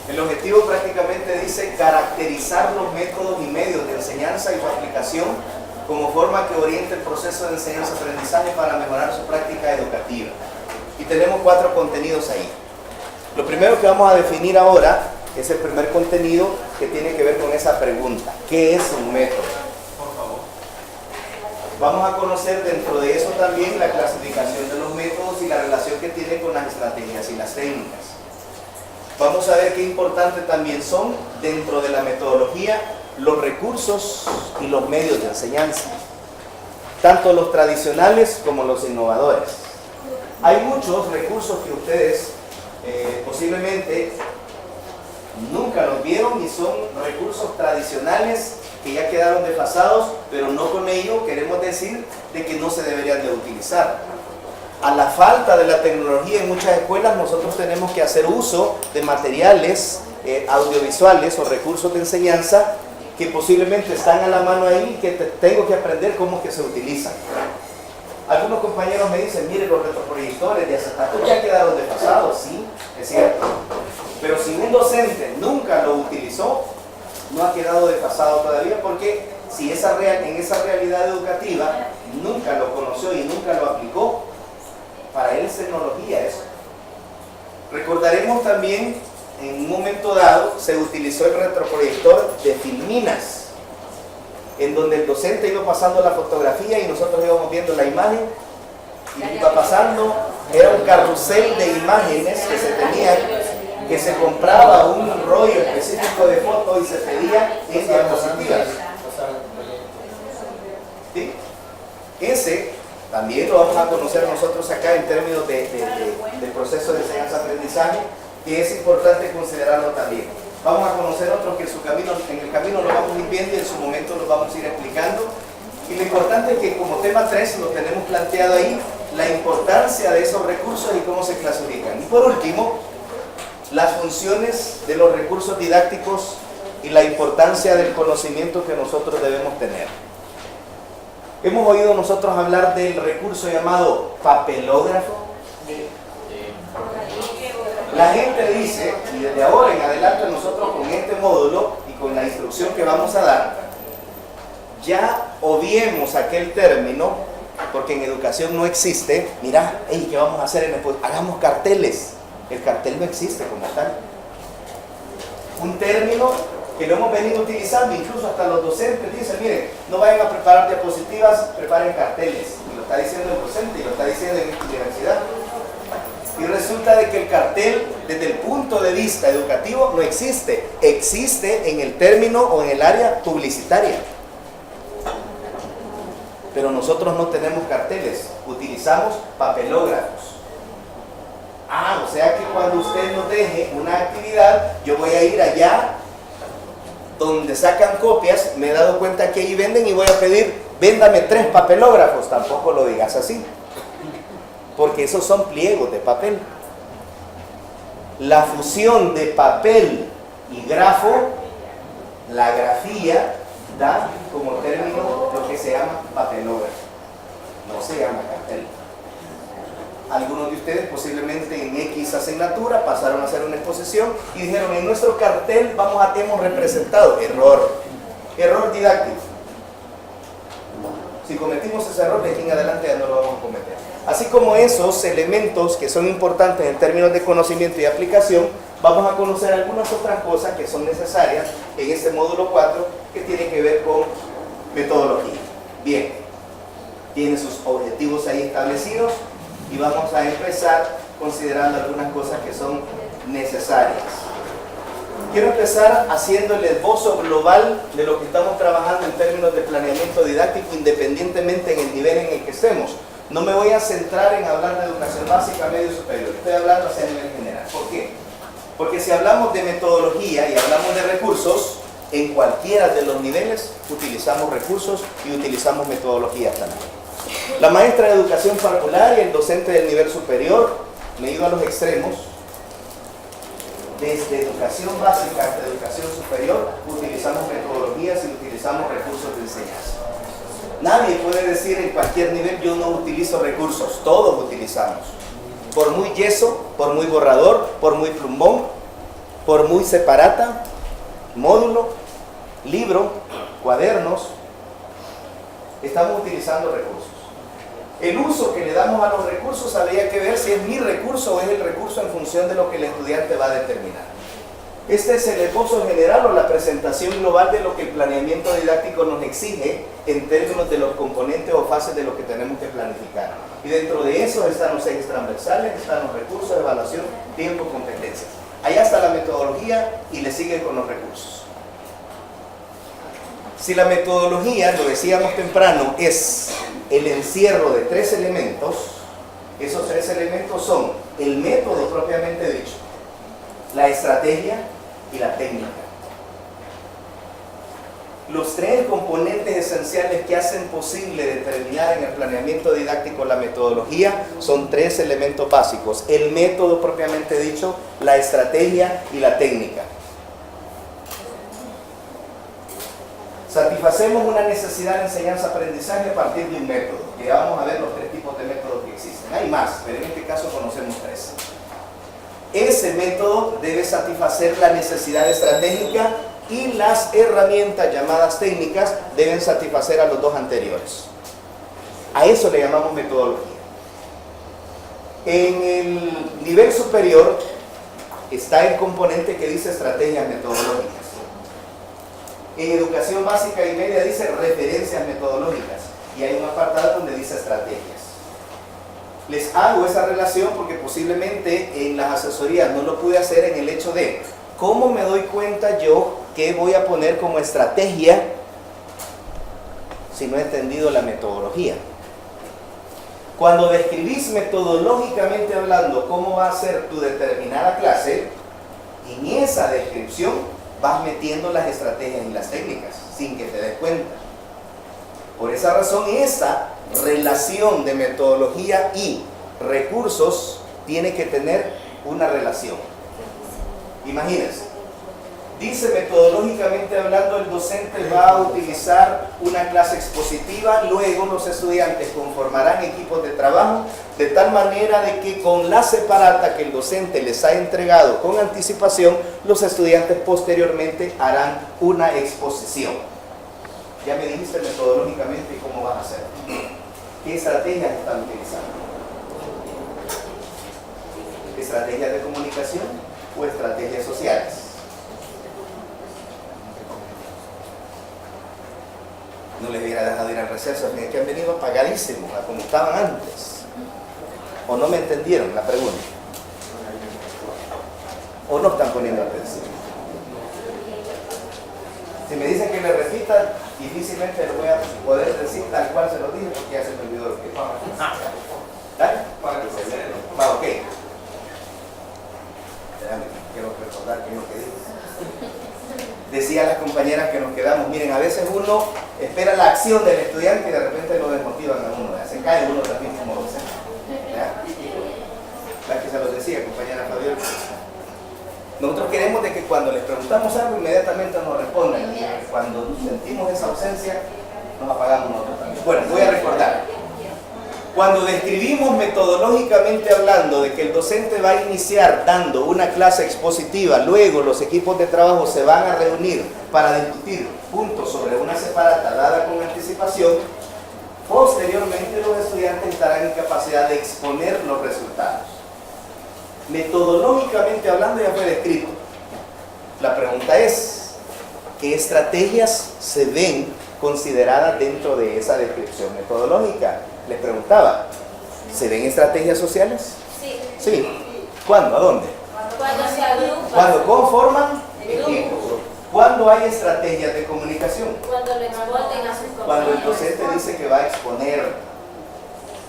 El objetivo prácticamente dice caracterizar los métodos y medios de enseñanza y su aplicación como forma que oriente el proceso de enseñanza-aprendizaje para mejorar su práctica educativa. Y tenemos 4 contenidos ahí. Lo primero que vamos a definir ahora es el primer contenido que tiene que ver con esa pregunta. ¿Qué es un método? Por favor. Vamos a conocer dentro de eso también la clasificación de los métodos y la relación que tiene con las estrategias y las técnicas. Vamos a ver qué importante también son dentro de la metodología los recursos y los medios de enseñanza, tanto los tradicionales como los innovadores. Hay muchos recursos que ustedes posiblemente nunca los vieron y son recursos tradicionales que ya quedaron desfasados, pero no con ello queremos decir de que no se deberían de utilizar. A la falta de la tecnología en muchas escuelas nosotros tenemos que hacer uso de materiales audiovisuales o recursos de enseñanza que posiblemente están a la mano ahí y que tengo que aprender cómo que se utilizan. Algunos compañeros me dicen, mire, los retroproyectores de acetato ya quedaron desfasados. Sí, es cierto. Pero si un docente nunca lo utilizó, no ha quedado desfasado todavía, porque si en esa realidad educativa nunca lo conoció y nunca lo aplicó, para él es tecnología eso. Recordaremos también, en un momento dado, se utilizó el retroproyector de filminas, en donde el docente iba pasando la fotografía y nosotros íbamos viendo la imagen y iba pasando. Era un carrusel de imágenes que se tenían, que se compraba un rollo específico de foto y se pedía en diapositivas. ¿Sí? Ese también lo vamos a conocer nosotros acá en términos de proceso de enseñanza-aprendizaje, que es importante considerarlo también. Vamos a conocer otros que en el camino lo vamos a ir viendo y en su momento los vamos a ir explicando. Y lo importante es que como tema 3 lo tenemos planteado ahí, la importancia de esos recursos y cómo se clasifican. Y por último, las funciones de los recursos didácticos y la importancia del conocimiento que nosotros debemos tener. Hemos oído nosotros hablar del recurso llamado papelógrafo. La gente dice, y desde ahora en adelante nosotros con este módulo y con la instrucción que vamos a dar, ya obviemos aquel término, porque en educación no existe. Mira, ¿qué vamos a hacer? Hagamos carteles. El cartel no existe como tal. Un término que lo hemos venido utilizando, incluso hasta los docentes dicen, miren, no vayan a preparar diapositivas, preparen carteles. Y lo está diciendo el docente y lo está diciendo en esta universidad. Y resulta de que el cartel, desde el punto de vista educativo, no existe. Existe en el término o en el área publicitaria. Pero nosotros no tenemos carteles, utilizamos papelógrafos. O sea que cuando usted nos deje una actividad, yo voy a ir allá donde sacan copias, me he dado cuenta que ahí venden y voy a pedir, véndame 3 papelógrafos. Tampoco lo digas así, porque esos son pliegos de papel. La fusión de papel y grafo, la grafía, da como término lo que se llama papelógrafo, no se llama cartel. Algunos de ustedes posiblemente en X asignatura pasaron a hacer una exposición y dijeron, en nuestro cartel hemos representado. Error didáctico. Si cometimos ese error, de aquí en adelante ya no lo vamos a cometer. Así como esos elementos que son importantes en términos de conocimiento y aplicación, vamos a conocer algunas otras cosas que son necesarias en este módulo 4 que tienen que ver con metodología. Bien, tiene sus objetivos ahí establecidos y vamos a empezar considerando algunas cosas que son necesarias. Quiero empezar haciendo el esbozo global de lo que estamos trabajando en términos de planeamiento didáctico, independientemente en el nivel en el que estemos. No me voy a centrar en hablar de educación básica, medio y superior. Estoy hablando hacia nivel general. ¿Por qué? Porque si hablamos de metodología y hablamos de recursos, en cualquiera de los niveles utilizamos recursos y utilizamos metodologías también. La maestra de educación particular y el docente del nivel superior, me he ido a los extremos, desde educación básica hasta educación superior, utilizamos metodologías y utilizamos recursos de enseñanza. Nadie puede decir en cualquier nivel, yo no utilizo recursos, todos utilizamos. Por muy yeso, por muy borrador, por muy plumbón, por muy separata, módulo, libro, cuadernos, estamos utilizando recursos. El uso que le damos a los recursos habría que ver si es mi recurso o es el recurso en función de lo que el estudiante va a determinar. Este es el esbozo general o la presentación global de lo que el planeamiento didáctico nos exige en términos de los componentes o fases de lo que tenemos que planificar. Y dentro de eso están los ejes transversales, están los recursos, evaluación, tiempo, competencias. Allá está la metodología y le sigue con los recursos. Si la metodología, lo decíamos temprano, es el encierro de 3 elementos, esos 3 elementos son el método propiamente dicho, la estrategia y la técnica. Los 3 componentes esenciales que hacen posible determinar en el planeamiento didáctico la metodología son 3 elementos básicos: el método propiamente dicho, la estrategia y la técnica. Satisfacemos una necesidad de enseñanza-aprendizaje a partir de un método. Y vamos a ver los 3 tipos de métodos que existen. Hay más, pero en este caso conocemos 3. Ese método debe satisfacer la necesidad estratégica y las herramientas llamadas técnicas deben satisfacer a los 2 anteriores. A eso le llamamos metodología. En el nivel superior está el componente que dice estrategias metodológicas. En educación básica y media dice referencias metodológicas y hay un apartado donde dice estrategias. Les hago esa relación porque posiblemente en las asesorías no lo pude hacer en el hecho de cómo me doy cuenta yo qué voy a poner como estrategia si no he entendido la metodología. Cuando describís metodológicamente hablando cómo va a ser tu determinada clase, en esa descripción vas metiendo las estrategias y las técnicas sin que te des cuenta. Por esa razón, esa relación de metodología y recursos tiene que tener una relación. Imagínense, dice metodológicamente hablando, el docente va a utilizar una clase expositiva, luego los estudiantes conformarán equipos de trabajo de tal manera de que con la separata que el docente les ha entregado con anticipación, los estudiantes posteriormente harán una exposición. Ya me dijiste metodológicamente cómo vas a hacer. ¿Qué estrategias están utilizando? ¿Estrategias de comunicación o estrategias sociales? No les hubiera dejado ir al receso, miren que han venido apagadísimos a como estaban antes. ¿O no me entendieron la pregunta? ¿O no están poniendo atención? Si me dicen que le repita, difícilmente les voy a poder decir tal cual se lo dije porque ya se me olvidó lo que es. ¿Dale? Va, ok. Espérame, quiero recordar qué es lo que dije. Decía a las compañeras que nos quedamos, miren, a veces uno espera la acción del estudiante y de repente lo desmotivan a uno, se cae uno también como docente. La que se los decía, compañera Fabiola. Nosotros queremos de que cuando les preguntamos algo inmediatamente nos respondan y cuando sentimos esa ausencia nos apagamos nosotros también. Bueno, voy a recordar. Cuando describimos metodológicamente hablando de que el docente va a iniciar dando una clase expositiva, luego los equipos de trabajo se van a reunir para discutir puntos sobre una separata dada con anticipación, posteriormente los estudiantes estarán en capacidad de exponer los resultados. Metodológicamente hablando ya fue descrito. La pregunta es, ¿qué estrategias se ven consideradas dentro de esa descripción metodológica? Les preguntaba, ¿se ven estrategias sociales? Sí. Sí. ¿Cuándo? ¿A dónde? Cuando se agrupan. Cuando conforman equipos. ¿Cuándo hay estrategias de comunicación? Cuando lo exponen a sus compañeros. Cuando el docente dice que va a exponer.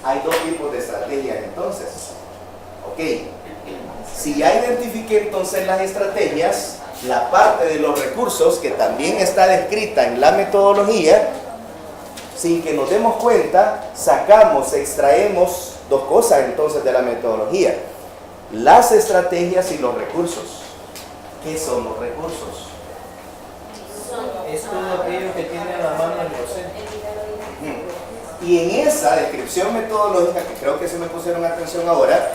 Hay 2 tipos de estrategias entonces. Ok. Si ya identifiqué entonces las estrategias, la parte de los recursos que también está descrita en la metodología, sin que nos demos cuenta, sacamos, extraemos 2 cosas entonces de la metodología: las estrategias y los recursos. ¿Qué son los recursos? Es todo aquello que tiene a la mano el docente. Y en esa descripción metodológica, que creo que se me pusieron atención ahora,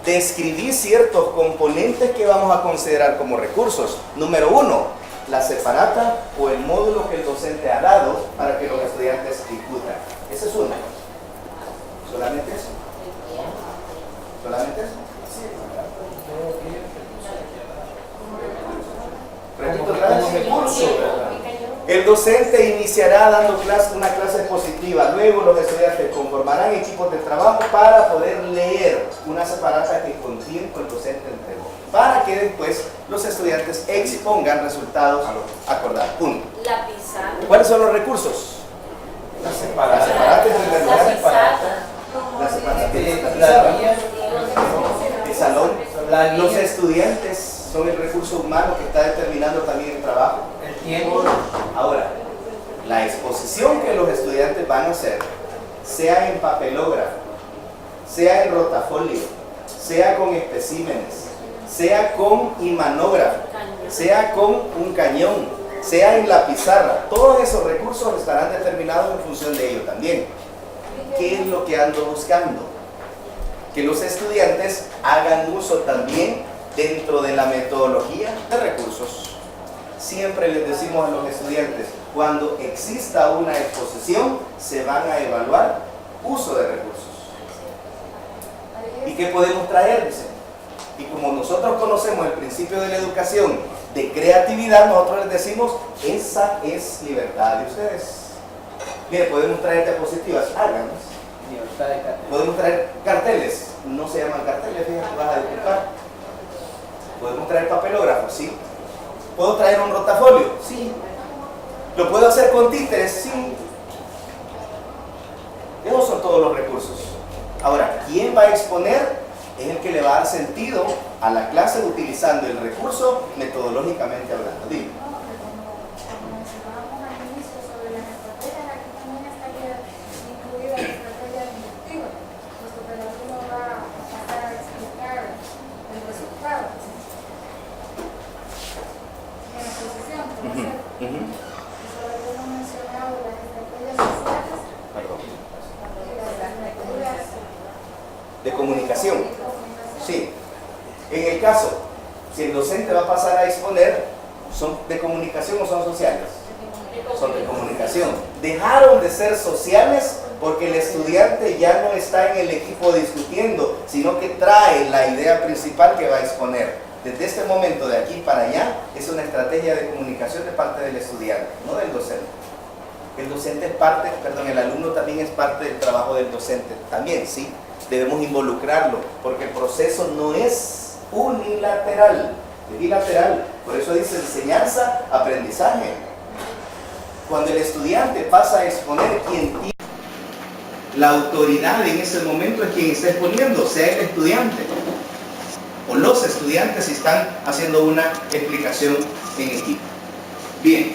describir ciertos componentes que vamos a considerar como recursos. Número 1, la separata o el módulo que el docente ha dado para que los estudiantes discutan. Ese es uno. ¿Solamente eso? ¿Solamente eso? Repito otra vez. Como recurso, ¿verdad? El docente iniciará dando una clase expositiva. Luego los estudiantes conformarán equipos de trabajo para poder leer una separata que con tiempo el docente entregó, para que después los estudiantes expongan resultados acordados. Punto. La pizarra. ¿Cuáles son los recursos? La La separata. separata en primer La lugar. pizarra. La separata. La guía. El salón. La Los guía. estudiantes son el recurso humano que está determinando también el trabajo. El tiempo. Ahora, la exposición que los estudiantes van a hacer, sea en papelógrafo, sea en rotafolio, sea con especímenes, sea con imanógrafo, sea con un cañón, sea en la pizarra, todos esos recursos estarán determinados en función de ello también. ¿Qué es lo que ando buscando? Que los estudiantes hagan uso también dentro de la metodología de recursos. Siempre les decimos a los estudiantes, cuando exista una exposición, se van a evaluar uso de recursos. ¿Y qué podemos traer? Dicen. Y como nosotros conocemos el principio de la educación de creatividad, nosotros les decimos, esa es libertad de ustedes. Mire, podemos traer diapositivas, háganlas. Libertad de cátedra. Podemos traer carteles, no se llaman carteles, fíjate, vas a disculpar. Podemos traer papelógrafos, sí. ¿Puedo traer un rotafolio? Sí. ¿Lo puedo hacer con títeres? Sí. Esos son todos los recursos. Ahora, ¿quién va a exponer? Es el que le va a dar sentido a la clase utilizando el recurso metodológicamente hablando. Dime. Como mencionábamos al inicio sobre las estrategias, aquí también estaría incluida la estrategia inductiva, puesto que el alumno va a pasar a explicar el resultado en la exposición, por ejemplo. Eso habíamos mencionado las estrategias sociales Perdón. y las estrategias De comunicación. Sí. En el caso, si el docente va a pasar a exponer, ¿son de comunicación o son sociales? Son de comunicación. Dejaron de ser sociales porque el estudiante ya no está en el equipo discutiendo, sino que trae la idea principal que va a exponer. Desde este momento, de aquí para allá, es una estrategia de comunicación de parte del estudiante, no del docente. El docente es parte, perdón, el alumno también es parte del trabajo del docente. También, sí, debemos involucrarlo, porque el proceso no es unilateral, es bilateral. Por eso dice enseñanza, aprendizaje. Cuando el estudiante pasa a exponer, quien tiene la autoridad en ese momento es quien está exponiendo, sea el estudiante o los estudiantes si están haciendo una explicación en equipo. Bien.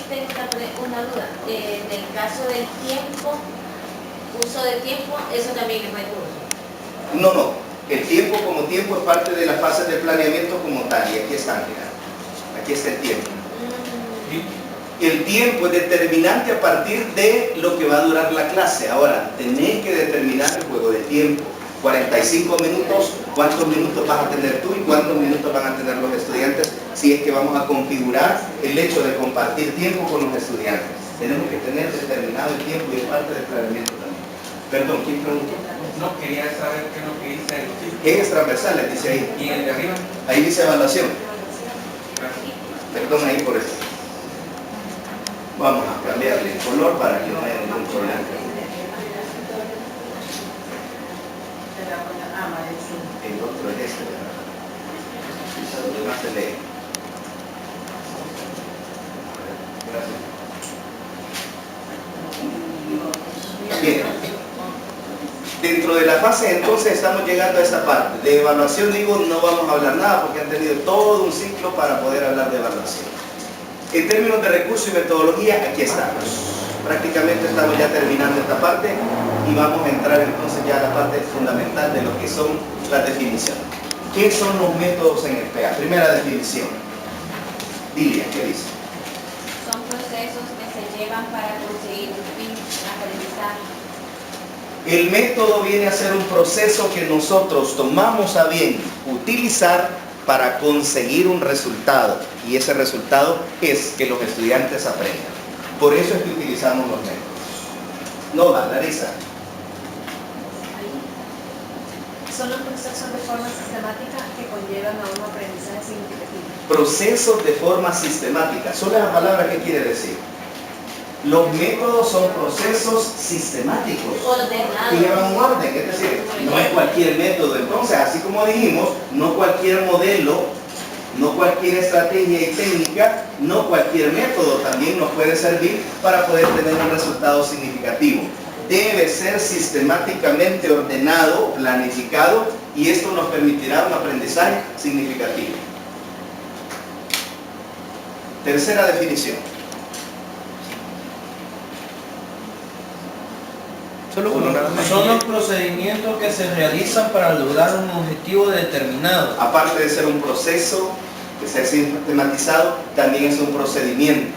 Tengo una duda. En el caso del tiempo, uso de tiempo, eso también es recurso. No. El tiempo como tiempo es parte de las fases de planeamiento como tal. Y aquí están, mira. Aquí está el tiempo. El tiempo es determinante a partir de lo que va a durar la clase. Ahora, tenés que determinar el juego de tiempo. 45 minutos, ¿cuántos minutos vas a tener tú y cuántos minutos van a tener los estudiantes? Si es que vamos a configurar el hecho de compartir tiempo con los estudiantes. Tenemos que tener determinado el tiempo y es parte del planeamiento también. Perdón, ¿quién preguntó? No, quería saber qué es lo que dice el círculo. Es transversal, les dice ahí. ¿Y el de arriba? Ahí dice evaluación. Perdón ahí por eso. Vamos a cambiarle el color para que no haya ningún problema. El otro es este, ¿verdad? Los demás se leen. Gracias. Bien. Dentro de la fase entonces estamos llegando a esta parte. De evaluación digo, no vamos a hablar nada porque han tenido todo un ciclo para poder hablar de evaluación. En términos de recursos y metodología, aquí estamos. Prácticamente estamos ya terminando esta parte y vamos a entrar entonces ya a la parte fundamental de lo que son las definiciones. ¿Qué son los métodos en el PA? Primera definición. Dilia, ¿qué dice? Son procesos que se llevan para conseguir un fin, aprendizaje. El método viene a ser un proceso que nosotros tomamos a bien utilizar para conseguir un resultado. Y ese resultado es que los estudiantes aprendan. Por eso es que utilizamos los métodos. No, Larisa. Son los procesos de forma sistemática que conllevan a un aprendizaje significativo. Procesos de forma sistemática. ¿Solo la palabra qué quiere decir? Los métodos son procesos sistemáticos que llevan un orden, es decir, no es cualquier método. Entonces, así como dijimos, no cualquier modelo, no cualquier estrategia y técnica, no cualquier método también nos puede servir para poder tener un resultado significativo. Debe ser sistemáticamente ordenado, planificado, y esto nos permitirá un aprendizaje significativo. Tercera definición. Solo uno, nada más. Son los procedimientos que se realizan para lograr un objetivo determinado. Aparte de ser un proceso, de ser sistematizado, también es un procedimiento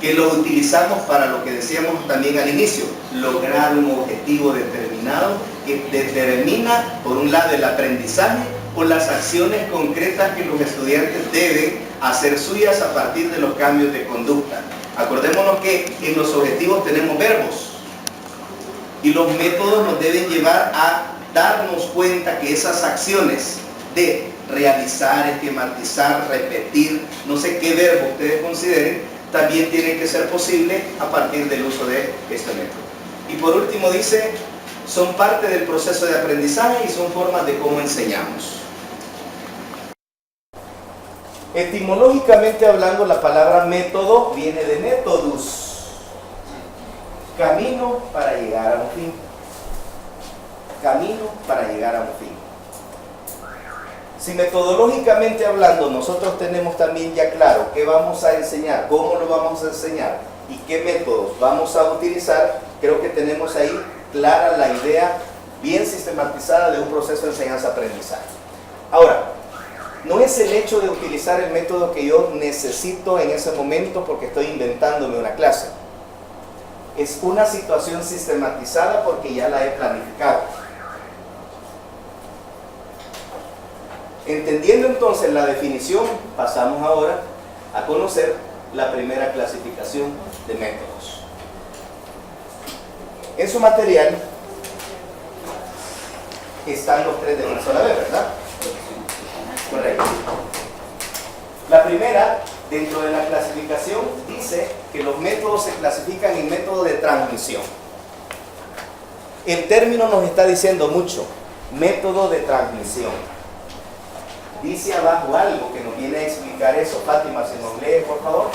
que lo utilizamos para lo que decíamos también al inicio, lograr un objetivo determinado que determina, por un lado, el aprendizaje o las acciones concretas que los estudiantes deben hacer suyas a partir de los cambios de conducta. Acordémonos que en los objetivos tenemos verbos y los métodos nos deben llevar a darnos cuenta que esas acciones de realizar, esquematizar, repetir, no sé qué verbo ustedes consideren, también tiene que ser posible a partir del uso de este método. Y por último dice, son parte del proceso de aprendizaje y son formas de cómo enseñamos. Etimológicamente hablando, la palabra método viene de metodus, camino para llegar a un fin. Camino para llegar a un fin. Si metodológicamente hablando nosotros tenemos también ya claro qué vamos a enseñar, cómo lo vamos a enseñar y qué métodos vamos a utilizar, creo que tenemos ahí clara la idea bien sistematizada de un proceso de enseñanza-aprendizaje. Ahora, no es el hecho de utilizar el método que yo necesito en ese momento porque estoy inventándome una clase. Es una situación sistematizada porque ya la he planificado. Entendiendo entonces la definición, pasamos ahora a conocer la primera clasificación de métodos. En su material están los tres de una sola vez, ¿verdad? Correcto. La primera, dentro de la clasificación, dice que los métodos se clasifican en método de transmisión. El término nos está diciendo mucho, método de transmisión. Dice abajo algo que nos viene a explicar eso. Fátima, si nos lee, por favor.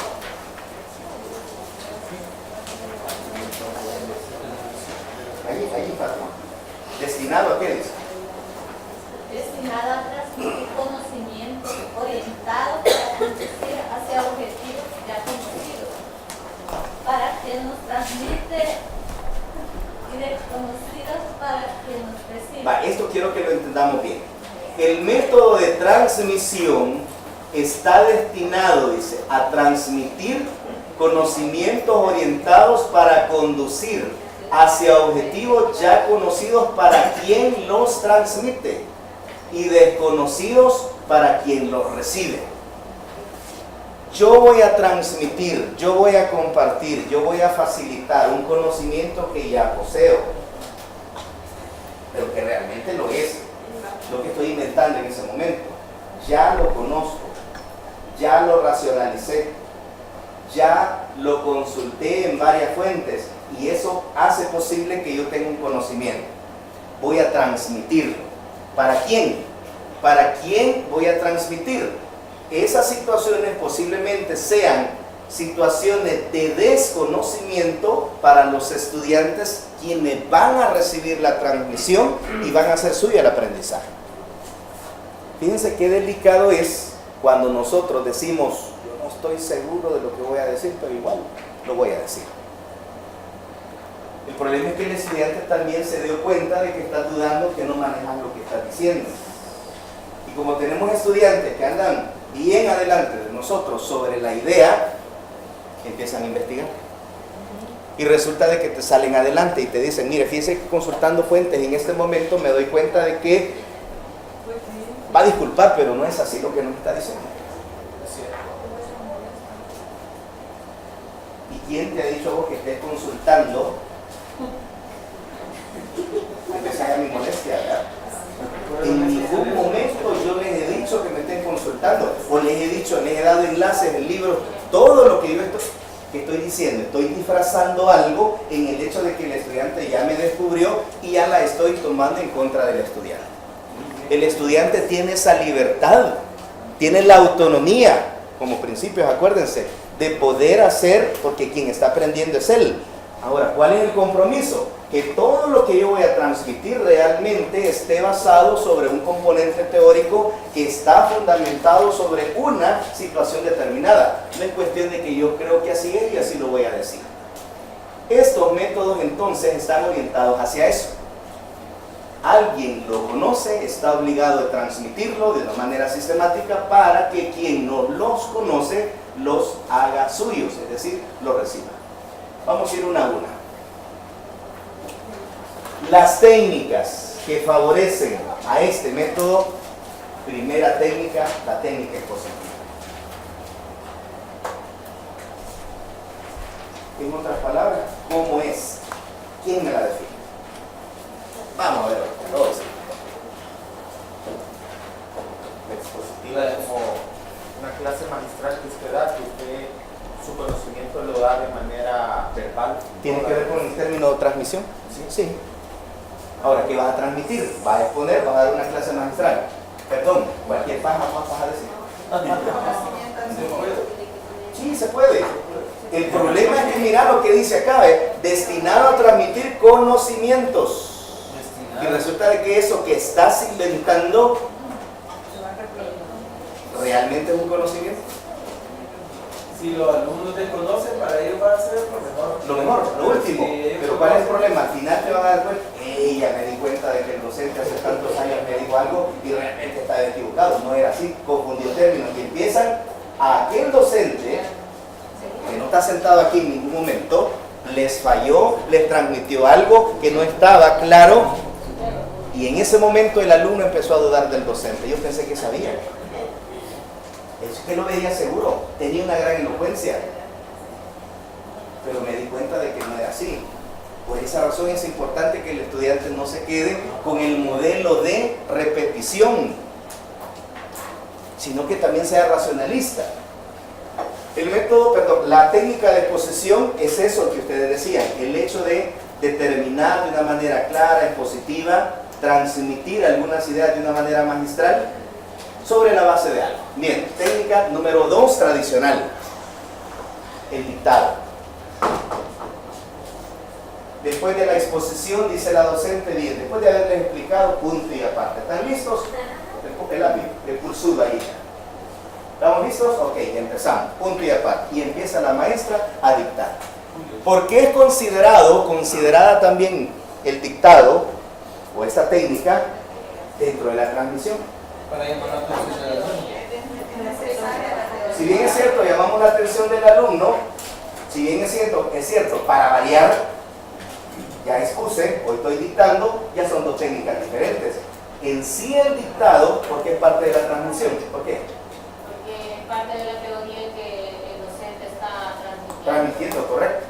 Ahí, Fátima. ¿Destinado a qué dice? Destinado a transmitir conocimiento orientado para conducir hacia objetivos ya conocidos, para quien nos transmite y desconocidos para quien nos recibe. Esto quiero que lo entendamos bien. El método de transmisión está destinado, dice, a transmitir conocimientos orientados para conducir hacia objetivos ya conocidos para quien los transmite y desconocidos para quien los recibe. Yo voy a transmitir, yo voy a compartir, yo voy a facilitar un conocimiento que ya poseo, pero que realmente lo es. Lo que estoy inventando en ese momento, ya lo conozco, ya lo racionalicé, ya lo consulté en varias fuentes y eso hace posible que yo tenga un conocimiento. Voy a transmitirlo. ¿Para quién? ¿Para quién voy a transmitir? Esas situaciones posiblemente sean situaciones de desconocimiento para los estudiantes quienes van a recibir la transmisión y van a hacer suya el aprendizaje. Fíjense qué delicado es cuando nosotros decimos, yo no estoy seguro de lo que voy a decir, pero igual lo voy a decir. El problema es que el estudiante también se dio cuenta de que estás dudando, que no manejas lo que estás diciendo. Y como tenemos estudiantes que andan bien adelante de nosotros sobre la idea, empiezan a investigar. y resulta de que te salen adelante y te dicen, mire, fíjese que consultando fuentes en este momento me doy cuenta de que va a disculpar, pero no es así lo que nos está diciendo. ¿Y quién te ha dicho a vos que estés consultando? Esa es mi molestia, ¿verdad? En ningún momento yo les he dicho que me estén consultando, o les he dicho, les he dado enlaces en libros, todo lo que yo estoy diciendo, estoy disfrazando algo en el hecho de que el estudiante ya me descubrió y ya la estoy tomando en contra del estudiante. El estudiante tiene esa libertad, tiene la autonomía, como principios, acuérdense, de poder hacer, porque quien está aprendiendo es él. Ahora, ¿cuál es el compromiso? Que todo lo que yo voy a transmitir realmente esté basado sobre un componente teórico que está fundamentado sobre una situación determinada. No es cuestión de que yo creo que así es y así lo voy a decir. Estos métodos entonces están orientados hacia eso. Alguien lo conoce, está obligado a transmitirlo de una manera sistemática para que quien no los conoce los haga suyos, es decir, los reciba. Vamos a ir una a una. Las técnicas que favorecen a este método, primera técnica, la técnica expositiva. En otras palabras, ¿cómo es? ¿Quién me la define? Vamos a ver, todos. La expositiva es como una clase magistral que usted da, que usted su conocimiento lo da de manera verbal. ¿Tiene que ver con el término de transmisión? Sí. Ahora, ¿qué vas a transmitir? ¿Vas a exponer? ¿Vas a dar una clase magistral? Perdón, cualquier paja más vas a decir. Sí, se puede. El problema es que mira lo que dice acá, destinado a transmitir conocimientos. Y resulta de que eso que estás inventando realmente es un conocimiento. Si los alumnos desconocen, para ellos va a ser Lo mejor, lo último. Pero ¿cuál es el problema? Al final te van a dar cuenta, ya me di cuenta de que el docente hace tantos años me dijo algo y realmente estaba equivocado. No era así, confundió términos. Y empiezan a aquel docente que no está sentado aquí en ningún momento, les falló, les transmitió algo que no estaba claro y en ese momento el alumno empezó a dudar del docente. Yo pensé que sabía. Es que lo veía seguro, tenía una gran elocuencia, pero me di cuenta de que no era así. Por esa razón es importante que el estudiante no se quede con el modelo de repetición, sino que también sea racionalista. El método, la técnica de exposición es eso que ustedes decían, el hecho de determinar de una manera clara, expositiva, transmitir algunas ideas de una manera magistral sobre la base de algo. Bien, técnica número 2 tradicional, el dictado. Después de la exposición, dice la docente, bien, después de haberles explicado punto y aparte, ¿están listos? El curso ahí. ¿Estamos listos? Ok, empezamos, punto y aparte. Y empieza la maestra a dictar. ¿Por qué es considerada también el dictado o esta técnica dentro de la transmisión? para llamar la atención del alumno. Si bien es cierto, llamamos la atención del alumno, si bien es cierto, para variar, ya expuse, hoy estoy dictando, ya son dos técnicas diferentes. En sí el dictado, porque es parte de la transmisión, ¿por qué? Porque es parte de la teoría que el docente está transmitiendo. Transmitiendo, correcto.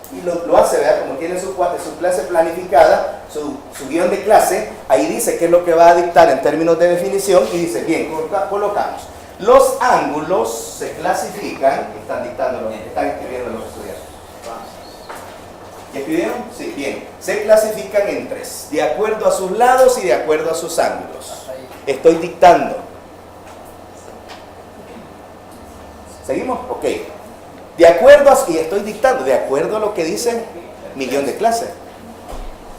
Y lo hace, ¿verdad? Como tiene su clase planificada, su guión de clase, ahí dice qué es lo que va a dictar en términos de definición y dice, bien, colocamos. Los ángulos se clasifican, están dictando, están escribiendo los estudiantes. ¿Ya escribieron? Sí, bien. Se clasifican en tres, de acuerdo a sus lados y de acuerdo a sus ángulos. Estoy dictando. ¿Seguimos? Ok. De acuerdo a, y estoy dictando, de acuerdo a lo que dice mi guión de clase.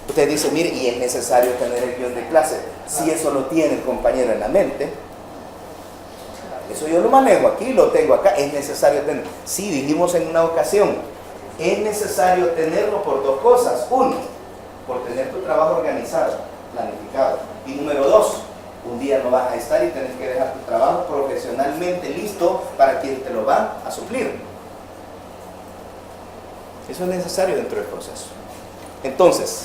Usted dice, mire, y es necesario tener el guión de clase. Si eso lo tiene el compañero en la mente, eso yo lo manejo aquí, lo tengo acá, es necesario tener. Sí, dijimos en una ocasión, es necesario tenerlo por dos cosas. Uno, por tener tu trabajo organizado, planificado. Y número dos, un día no vas a estar y tienes que dejar tu trabajo profesionalmente listo para quien te lo va a suplir. Eso es necesario dentro del proceso. Entonces,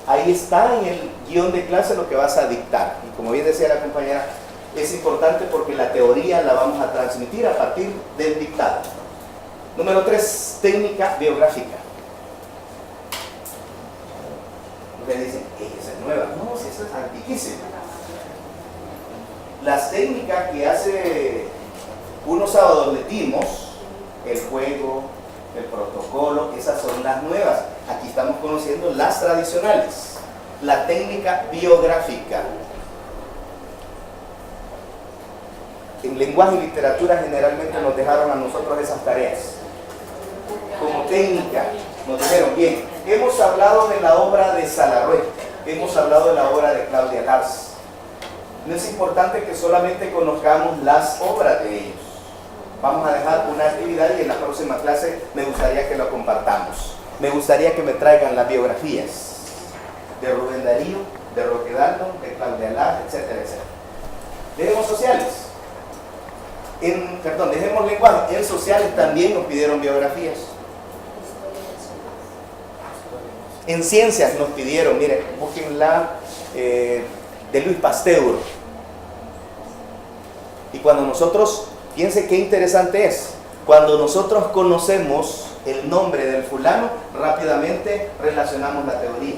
ahí está en el guión de clase lo que vas a dictar. Y como bien decía la compañera, es importante porque la teoría la vamos a transmitir a partir del dictado. Número 3, técnica biográfica. Ustedes dicen, esa es nueva. No, si esa es antiquísima. Las técnicas que hace unos sábados metimos, el juego, el protocolo, esas son las nuevas. Aquí estamos conociendo las tradicionales. La técnica biográfica. En lenguaje y literatura generalmente nos dejaron a nosotros esas tareas. Como técnica, nos dijeron, bien, hemos hablado de la obra de Salarrué, hemos hablado de la obra de Claudia Lars. No es importante que solamente conozcamos las obras de ellos. Vamos a dejar una actividad y en la próxima clase me gustaría que lo compartamos. Me gustaría que me traigan las biografías de Rubén Darío, de Roque Dalton, de Claudia Lars, etcétera, etcétera. Dejemos sociales. Dejemos lenguaje. En sociales también nos pidieron biografías. En ciencias nos pidieron, miren, busquen la de Luis Pasteur. Y cuando nosotros, fíjense qué interesante es, cuando nosotros conocemos el nombre del fulano, rápidamente relacionamos la teoría.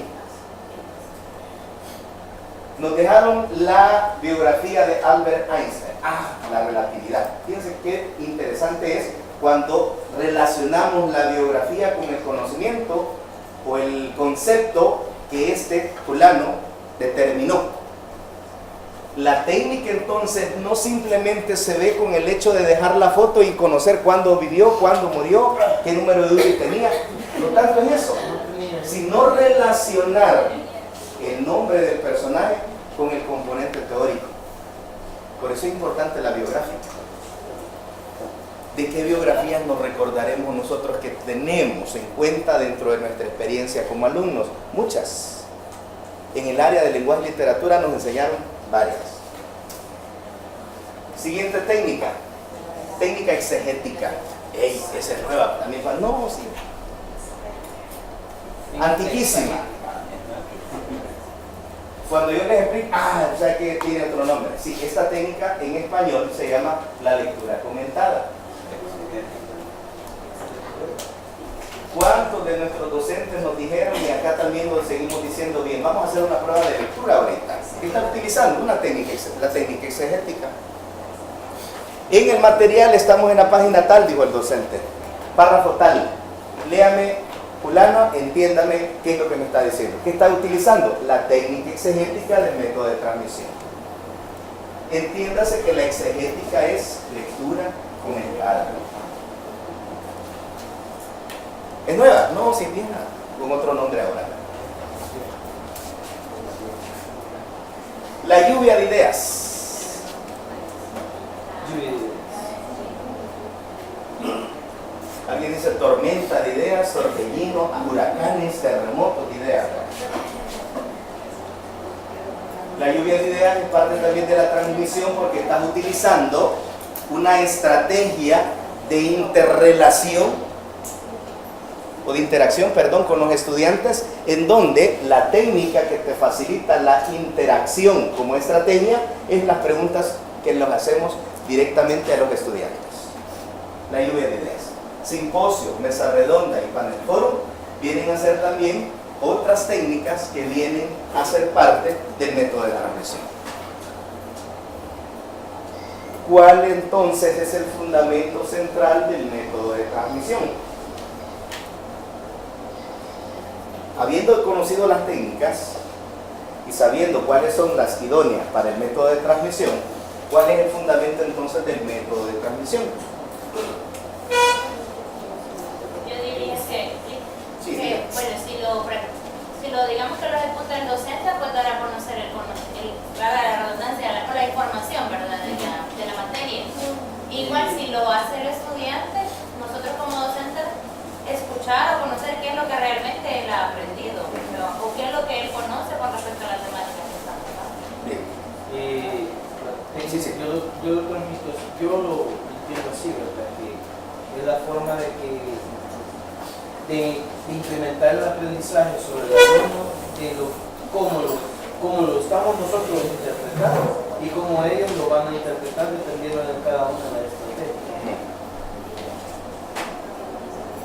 Nos dejaron la biografía de Albert Einstein. La relatividad. Fíjense qué interesante es cuando relacionamos la biografía con el conocimiento o el concepto que este fulano determinó. La técnica entonces no simplemente se ve con el hecho de dejar la foto y conocer cuándo vivió, cuándo murió, qué número de UBI tenía. No tanto es eso, sino relacionar el nombre del personaje con el componente teórico. Por eso es importante la biografía. ¿De qué biografías nos recordaremos nosotros que tenemos en cuenta dentro de nuestra experiencia como alumnos? Muchas. En el área de lenguaje y literatura nos enseñaron varias. Siguiente técnica. Técnica exegética. ¡Ey! Esa es nueva. También no, sí. Antiquísima. Cuando yo les explico, o sea que tiene otro nombre. Sí, esta técnica en español se llama la lectura comentada. ¿Cuántos de nuestros docentes nos dijeron, y acá también lo seguimos diciendo bien, vamos a hacer una prueba de lectura ahorita? ¿Qué están utilizando? Una técnica, la técnica exegética. En el material estamos en la página tal, dijo el docente. Párrafo tal. Léame, fulano, entiéndame qué es lo que me está diciendo. ¿Qué está utilizando? La técnica exegética del método de transmisión. Entiéndase que la exegética es lectura comentada. ¿Es nueva? No, sí, vieja, con otro nombre ahora. La lluvia de ideas. Alguien dice tormenta de ideas, torbellino, huracanes, terremotos de ideas. La lluvia de ideas es parte también de la transmisión porque estás utilizando una estrategia de interrelación o de interacción, perdón, con los estudiantes, en donde la técnica que te facilita la interacción como estrategia es las preguntas que nos hacemos directamente a los estudiantes. La lluvia de ideas. Simposio, mesa redonda y panel foro vienen a ser también otras técnicas que vienen a ser parte del método de transmisión. ¿Cuál entonces es el fundamento central del método de transmisión? Habiendo conocido las técnicas y sabiendo cuáles son las idóneas para el método de transmisión, ¿cuál es el fundamento entonces del método de transmisión? Yo diría que Sí, bueno, si lo digamos que lo ejecuta el docente, pues dar a conocer la redundancia, la información, ¿verdad? de la materia. Igual si lo hace el estudiante, nosotros como docentes escuchar o conocer qué es lo que realmente él ha aprendido o qué es lo que él conoce con respecto a la temática que estamos dando. Yo lo transmito, yo lo entiendo así, ¿verdad? Que es la forma de incrementar el aprendizaje sobre el alumno en cómo lo estamos nosotros interpretando y cómo ellos lo van a interpretar dependiendo de cada una de las estrategias.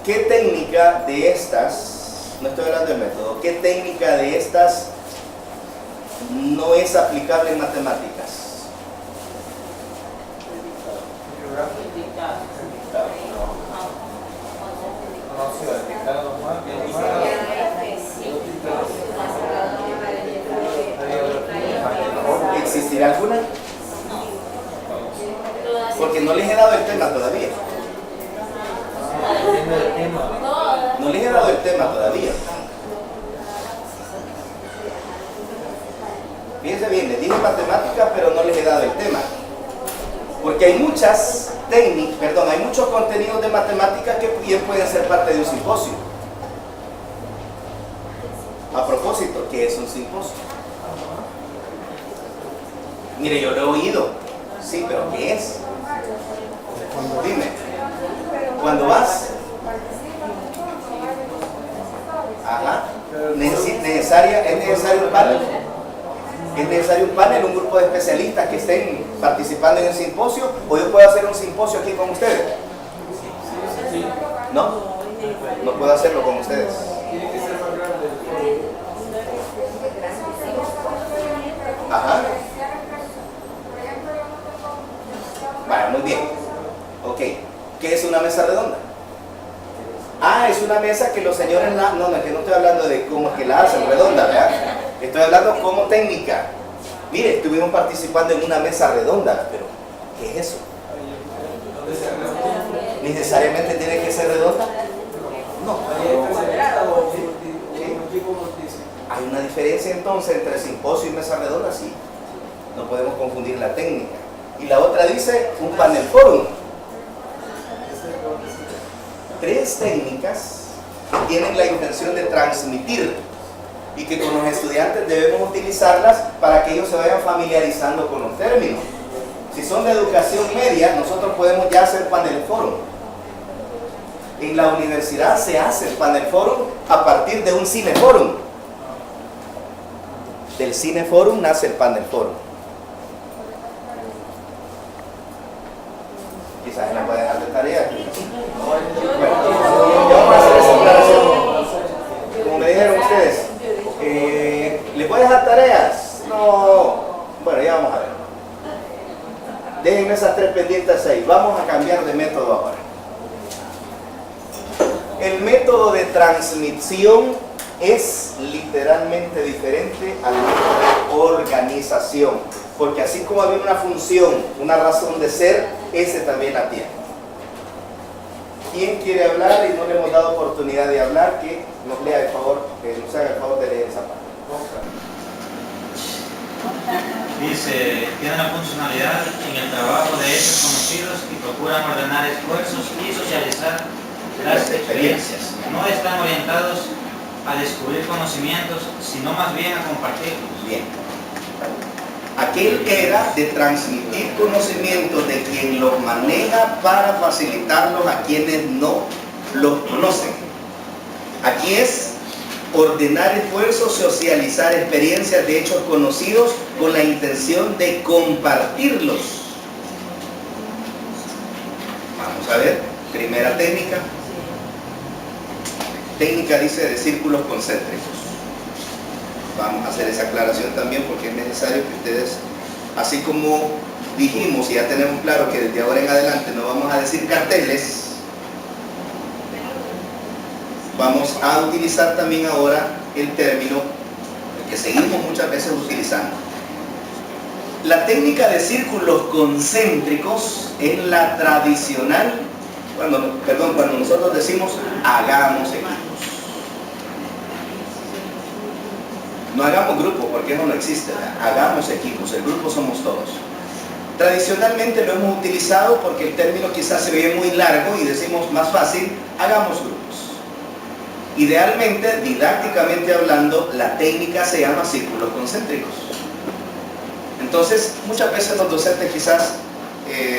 ¿Qué técnica de estas, no estoy hablando del método, qué técnica de estas no es aplicable en matemáticas? ¿Existirá alguna? Porque no les he dado el tema todavía. No les he dado el tema todavía. Fíjense bien, les dije matemáticas, pero no les he dado el tema. Porque hay muchas técnicas, hay muchos contenidos de matemáticas que bien pueden ser parte de un simposio. A propósito, ¿qué es un simposio? Mire, yo lo he oído. Sí, pero ¿qué es? Dime. Cuando vas. Ajá. ¿Es necesario un panel? ¿Es necesario un panel, un grupo de especialistas que estén participando en el simposio? ¿O yo puedo hacer un simposio aquí con ustedes? ¿No? No puedo hacerlo con ustedes. Ajá. Vale, muy bien. Ok. ¿Qué es una mesa redonda? Ah, es una mesa que los señores no, que no estoy hablando de cómo es que la hacen redonda, ¿verdad? Estoy hablando como técnica. Mire, estuvimos participando en una mesa redonda, pero ¿qué es eso? ¿Necesariamente tiene que ser redonda? No. Hay una diferencia entonces entre simposio y mesa redonda, sí. No podemos confundir la técnica. Y la otra dice un panel forum. Tres técnicas que tienen la intención de transmitir y que con los estudiantes debemos utilizarlas para que ellos se vayan familiarizando con los términos. Si son de educación media, nosotros podemos ya hacer panel forum. En la universidad se hace el panel forum a partir de un cineforum. Del cineforum nace el panel forum. Quizás la pueden dejar de tarea. Bueno, vamos a hacer esa aclaración. Como me dijeron ustedes, ¿les voy a dejar tareas? No. Bueno, ya vamos a ver. Déjenme esas tres pendientes ahí. Vamos a cambiar de método ahora. El método de transmisión es literalmente diferente al método de organización. Porque así como había una función, una razón de ser, ese también la tiene. ¿Quién quiere hablar y no le hemos dado oportunidad de hablar? Que nos lea el favor, que nos haga el favor de leer esa parte. Dice, tiene la funcionalidad en el trabajo de hechos conocidos y procuran ordenar esfuerzos y socializar las experiencias. No están orientados a descubrir conocimientos, sino más bien a compartirlos. Bien. Aquel era de transmitir conocimientos de quien los maneja para facilitarlos a quienes no los conocen. Aquí es ordenar esfuerzos, socializar experiencias de hechos conocidos con la intención de compartirlos. Vamos a ver, primera técnica. Técnica dice de círculos concéntricos. Vamos a hacer esa aclaración también porque es necesario que ustedes, así como dijimos y ya tenemos claro que desde ahora en adelante no vamos a decir carteles, vamos a utilizar también ahora el término que seguimos muchas veces utilizando. La técnica de círculos concéntricos es la tradicional, cuando nosotros decimos hagamos equipos. No hagamos grupos porque eso no existe, ¿verdad? Hagamos equipos, el grupo somos todos. Tradicionalmente lo hemos utilizado porque el término quizás se ve muy largo y decimos más fácil, hagamos grupos. Idealmente, didácticamente hablando, la técnica se llama círculos concéntricos. Entonces, muchas veces los docentes quizás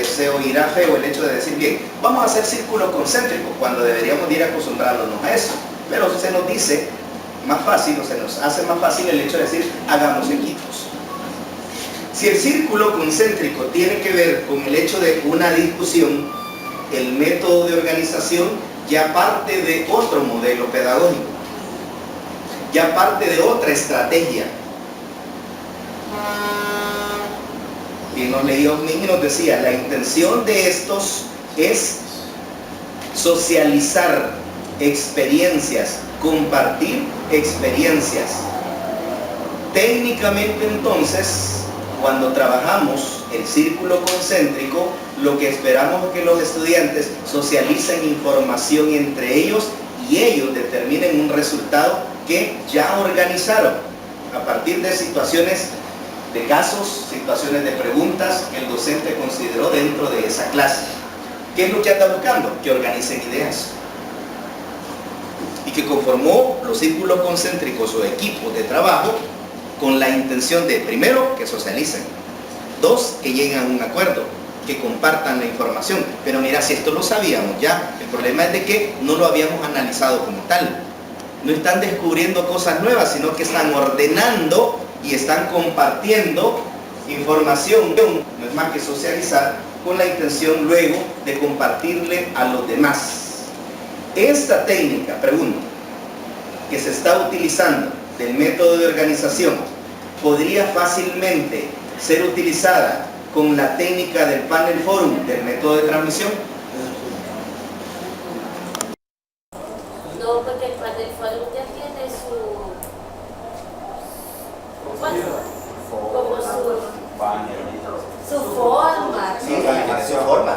se oirá feo el hecho de decir, bien, vamos a hacer círculos concéntricos, cuando deberíamos ir acostumbrándonos a eso. Pero se nos dice más fácil, o se nos hace más fácil el hecho de decir, hagamos equipos. Si el círculo concéntrico tiene que ver con el hecho de una discusión, el método de organización ya parte de otro modelo pedagógico, ya parte de otra estrategia. Y nos leía un niño y nos decía, la intención de estos es socializar experiencias, compartir experiencias. Técnicamente entonces, cuando trabajamos el círculo concéntrico, lo que esperamos es que los estudiantes socialicen información entre ellos y ellos determinen un resultado que ya organizaron a partir de situaciones de casos, situaciones de preguntas que el docente consideró dentro de esa clase. ¿Qué es lo que anda buscando? Que organicen ideas. Y que conformó los círculos concéntricos o equipos de trabajo con la intención de, primero, que socialicen. Dos, que lleguen a un acuerdo, que compartan la información. Pero mira, si esto lo sabíamos ya, el problema es de que no lo habíamos analizado como tal. No están descubriendo cosas nuevas, sino que están ordenando y están compartiendo información. No es más que socializar con la intención luego de compartirle a los demás. Esta técnica, pregunto, que se está utilizando del método de organización, podría fácilmente ser utilizada con la técnica del panel forum, del método de transmisión. No, porque el panel forum ya tiene su... como su forma. Sí, tiene su forma,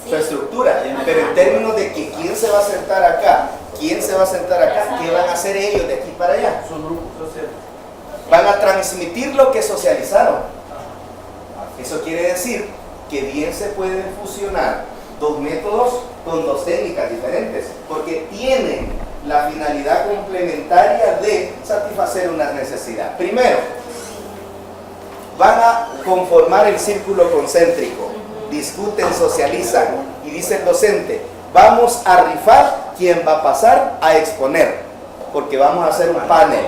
su estructura, pero en términos de que quién se va a sentar acá, quién se va a sentar acá, qué van a hacer ellos de aquí para allá. Son grupos sociales. Van a transmitir lo que socializaron. Eso quiere decir que bien se pueden fusionar dos métodos con dos técnicas diferentes, porque tienen la finalidad complementaria de satisfacer una necesidad. Primero, van a conformar el círculo concéntrico, discuten, socializan, y dice el docente, vamos a rifar quién va a pasar a exponer, porque vamos a hacer un panel.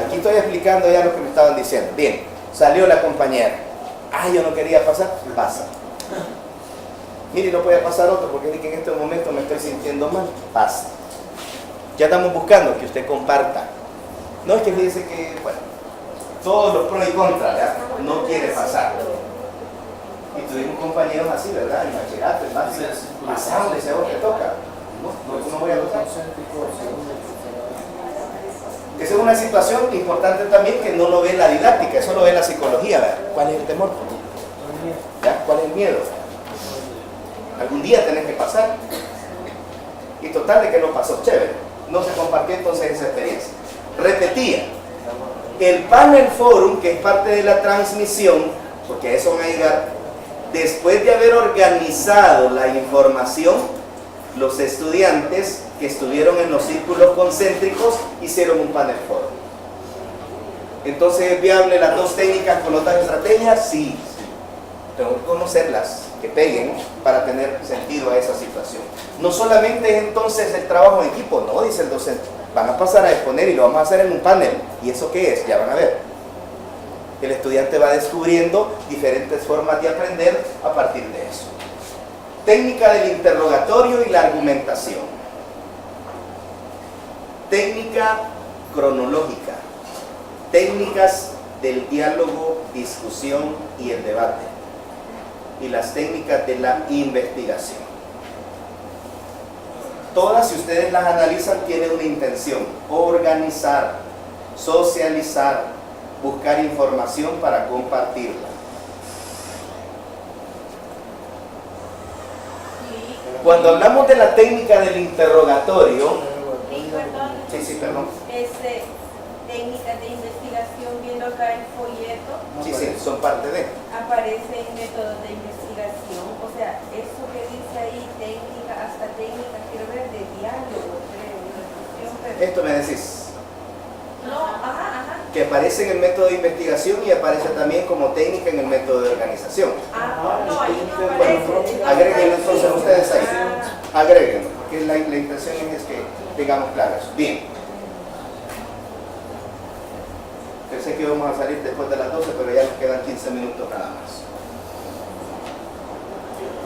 Aquí estoy explicando ya lo que me estaban diciendo. Bien, salió la compañera. Ah, yo no quería pasar, pasa. Mire, no puede pasar otro porque es que en este momento me estoy sintiendo mal, pasa. Ya estamos buscando que usted comparta. No es que dice que, bueno, todos los pros y contras, ¿verdad? No quiere pasar. Y tuvimos compañeros así, ¿verdad? En bachillerato, en básico. Pasamos, dice, vos te toca. No voy a pasar. Esa es una situación importante también que no lo ve la didáctica, eso lo ve la psicología, ¿verdad? ¿Cuál es el temor? ¿Ya? ¿Cuál es el miedo? Algún día tenés que pasar. Y total de que no pasó, chévere. No se compartió entonces esa experiencia. Repetía, el panel forum, que es parte de la transmisión, porque a eso van a llegar, después de haber organizado la información, los estudiantes que estuvieron en los círculos concéntricos hicieron un panel forum. Entonces, ¿es viable las dos técnicas con otras estrategias? Sí. Tengo que conocerlas, que peguen para tener sentido a esa situación. No solamente es entonces el trabajo en equipo, no, dice el docente. Van a pasar a exponer y lo vamos a hacer en un panel. ¿Y eso qué es? Ya van a ver. El estudiante va descubriendo diferentes formas de aprender a partir de eso. Técnica del interrogatorio y la argumentación. Técnica cronológica. Técnicas del diálogo, discusión y el debate. Y las técnicas de la investigación. Todas, si ustedes las analizan, tienen una intención: organizar, socializar, buscar información para compartirla. Cuando hablamos de la técnica del interrogatorio, perdón. Técnicas de investigación, viendo acá el folleto, Sí, son parte de. aparecen métodos de investigación, o sea, eso que dice ahí, técnica, hasta técnica, quiero ver, de diálogo, creo, Esto me decís. No, ajá. Que aparece en el método de investigación y aparece también como técnica en el método de organización. No, ahí no Bueno, aparece. agréguenlo entonces ustedes ahí. Agréguenlo. porque la intención es que tengamos claro eso. Bien. Pensé que íbamos a salir después de las 12, pero ya nos quedan 15 minutos nada más.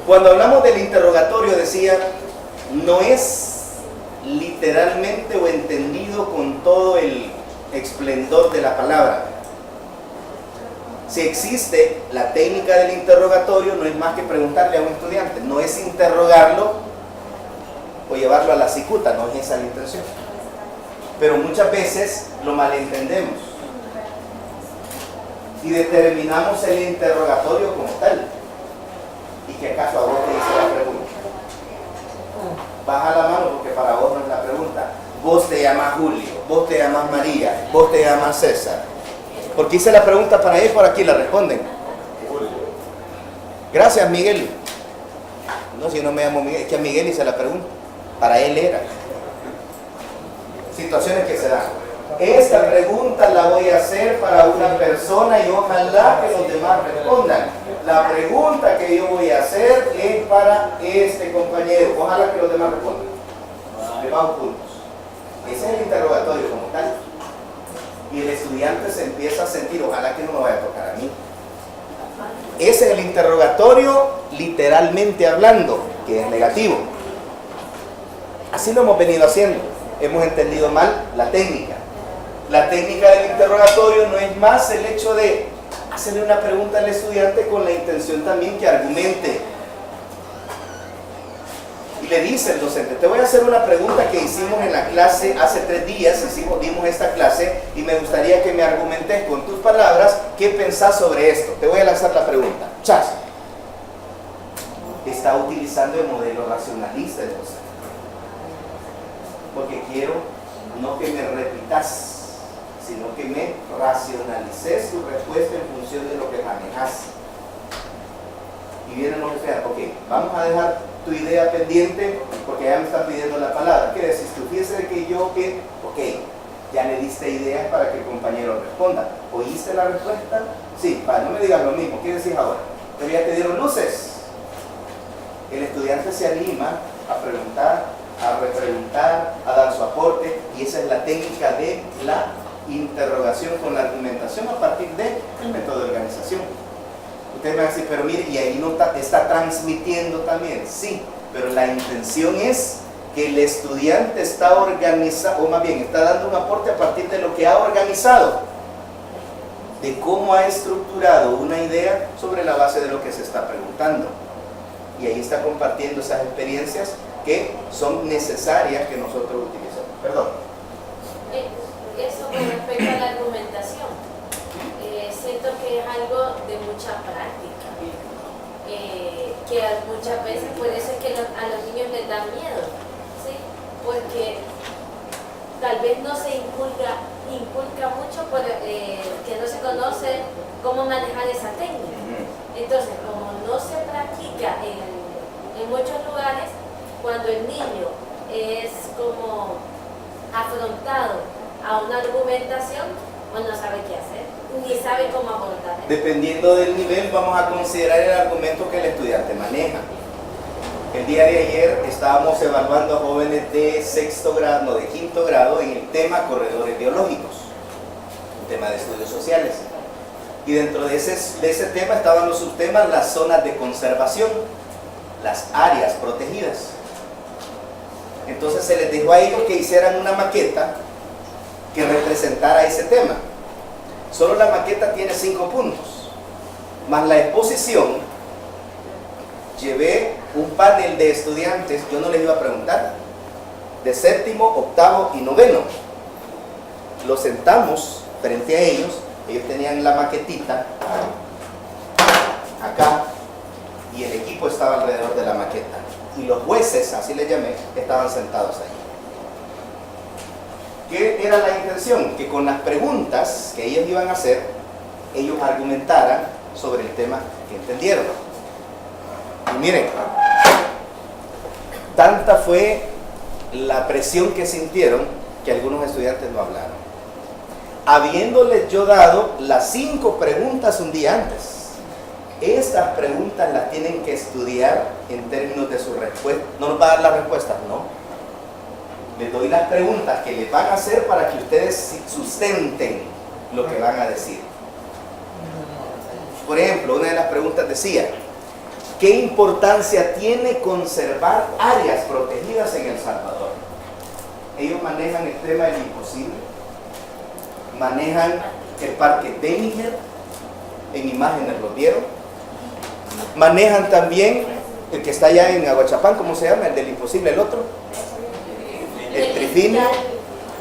Cuando hablamos del interrogatorio, decía, no es literalmente o entendido con todo el esplendor de la palabra. Si existe la técnica del interrogatorio, no es más que preguntarle a un estudiante, no es interrogarlo o llevarlo a la cicuta, no es esa la intención. Pero muchas veces lo malentendemos y determinamos el interrogatorio como tal. ¿Y que acaso a vos te hice la pregunta? Baja la mano porque para vos no es la pregunta. Vos te llamas Julio, vos te llamas María, vos te llamas César. Porque hice la pregunta para ellos, por aquí la responden. Gracias, Miguel. No, si yo no me llamo Miguel, es que a Miguel hice la pregunta. Para él era. Situaciones que se dan. Esta pregunta la voy a hacer para una persona y ojalá que los demás respondan. La pregunta que yo voy a hacer es para este compañero. Ojalá que los demás respondan. Le vamos juntos. Ese es el interrogatorio como tal. Y el estudiante se empieza a sentir, ojalá que no me vaya a tocar a mí. Ese es el interrogatorio literalmente hablando, que es negativo. Así lo hemos venido haciendo. Hemos entendido mal la técnica. La técnica del interrogatorio no es más el hecho de hacerle una pregunta al estudiante con la intención también que argumente. Y le dice el docente, te voy a hacer una pregunta que hicimos en la clase hace 3 días, dimos esta clase y me gustaría que me argumentes con tus palabras qué pensás sobre esto. Te voy a lanzar la pregunta. Chas. Está utilizando el modelo racionalista del docente. Porque quiero no que me repitas, sino que me racionalices tu respuesta en función de lo que manejas. Y vienen los estudiantes, ok, vamos a dejar tu idea pendiente porque ya me están pidiendo la palabra. ¿Qué decís? Tú fíjese que yo que, ok, ya le diste ideas para que el compañero responda. ¿Oíste la respuesta? Sí, para no me digas lo mismo. ¿Qué decís ahora? Pero ya te dieron luces. El estudiante se anima a preguntar, a repreguntar, a dar su aporte, y esa es la técnica de la interrogación con la argumentación a partir del método de organización. Ustedes me van a decir, pero mire, y ahí no está transmitiendo también. Sí, pero la intención es que el estudiante está organizado, o más bien está dando un aporte a partir de lo que ha organizado, de cómo ha estructurado una idea sobre la base de lo que se está preguntando. Y ahí está compartiendo esas experiencias que son necesarias que nosotros utilicemos. Perdón. Eso con respecto a la argumentación. Siento que es algo de mucha práctica. Que muchas veces puede ser que a los niños les da miedo, ¿sí? Porque tal vez no se inculca mucho que no se conoce cómo manejar esa técnica. Entonces, como no se practica en muchos lugares, cuando el niño es como afrontado a una argumentación, pues no sabe qué hacer, ni sabe cómo abordar. Dependiendo del nivel, vamos a considerar el argumento que el estudiante maneja. El día de ayer estábamos evaluando a jóvenes de quinto grado en el tema corredores biológicos, un tema de estudios sociales. Y dentro de ese tema estaban los subtemas, las zonas de conservación, las áreas protegidas. Entonces se les dijo a ellos que hicieran una maqueta que representara ese tema. Solo la maqueta tiene 5 puntos, más la exposición. Llevé un panel de estudiantes, yo no les iba a preguntar, de 7º, 8º y 9º. Los sentamos frente a ellos tenían la maquetita acá y el equipo estaba alrededor de la maqueta. Y los jueces, así les llamé, estaban sentados ahí. ¿Qué era la intención? Que con las preguntas que ellos iban a hacer, ellos argumentaran sobre el tema que entendieron. Y miren, tanta fue la presión que sintieron que algunos estudiantes no hablaron. Habiéndoles yo dado las 5 preguntas un día antes. Estas preguntas las tienen que estudiar en términos de su respuesta. No nos va a dar las respuestas, no. Les doy las preguntas que les van a hacer para que ustedes sustenten lo que van a decir. Por ejemplo, una de las preguntas decía: ¿qué importancia tiene conservar áreas protegidas en El Salvador? Ellos manejan el tema del imposible, manejan el parque Denninger, en imágenes lo vieron, manejan también el que está allá en Aguachapán, ¿cómo se llama? El del imposible, el otro, el Trifino.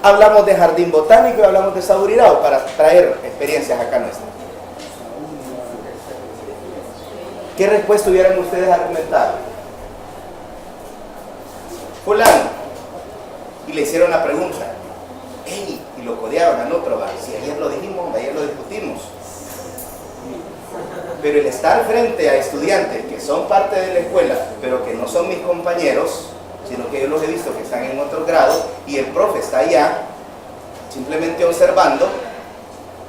Hablamos de jardín botánico y hablamos de Saburirao para traer experiencias acá nuestras. ¿Qué respuesta hubieran ustedes argumentado? Fulano. Y le hicieron la pregunta. ¡Ey! Y lo codeaban al otro. Si ayer lo dijimos, ayer lo discutimos. Pero el estar frente a estudiantes que son parte de la escuela, pero que no son mis compañeros, sino que yo los he visto que están en otro grado, y el profe está allá, simplemente observando,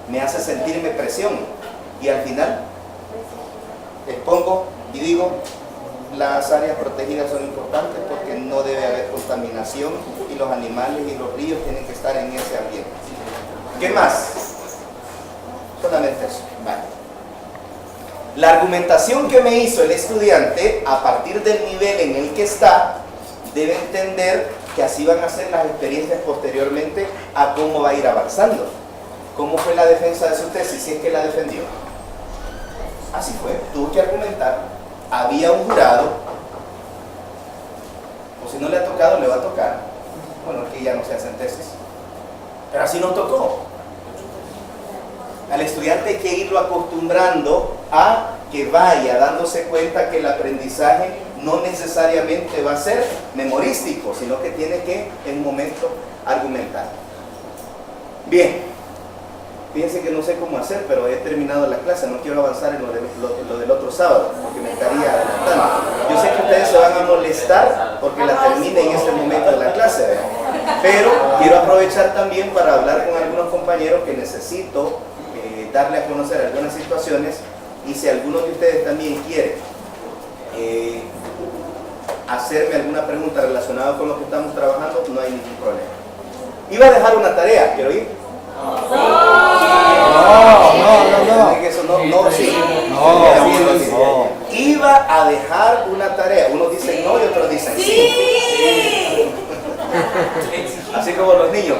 me hace sentirme presión. Y al final, expongo y digo, las áreas protegidas son importantes porque no debe haber contaminación y los animales y los ríos tienen que estar en ese ambiente. ¿Qué más? Solamente eso. Vale. La argumentación que me hizo el estudiante, a partir del nivel en el que está, debe entender que así van a ser las experiencias posteriormente a cómo va a ir avanzando. ¿Cómo fue la defensa de su tesis? Si es que la defendió. Así fue, tuvo que argumentar. Había un jurado, o si no le ha tocado, le va a tocar. Bueno, aquí ya no se hacen tesis, pero así nos tocó. Al estudiante hay que irlo acostumbrando a que vaya dándose cuenta que el aprendizaje no necesariamente va a ser memorístico, sino que tiene que en un momento argumentar. Bien. Fíjense que no sé cómo hacer, pero he terminado la clase, no quiero avanzar en lo del otro sábado, porque me estaría adelantando. Yo sé que ustedes se van a molestar porque la termine en este momento de la clase, ¿verdad? Pero quiero aprovechar también para hablar con algunos compañeros que necesito darle a conocer algunas situaciones, y si alguno de ustedes también quiere hacerme alguna pregunta relacionada con lo que estamos trabajando, no hay ningún problema. Iba a dejar una tarea, ¿quiero ir? No. Iba a dejar una tarea. Unos dicen no y otros dicen sí. Así como los niños.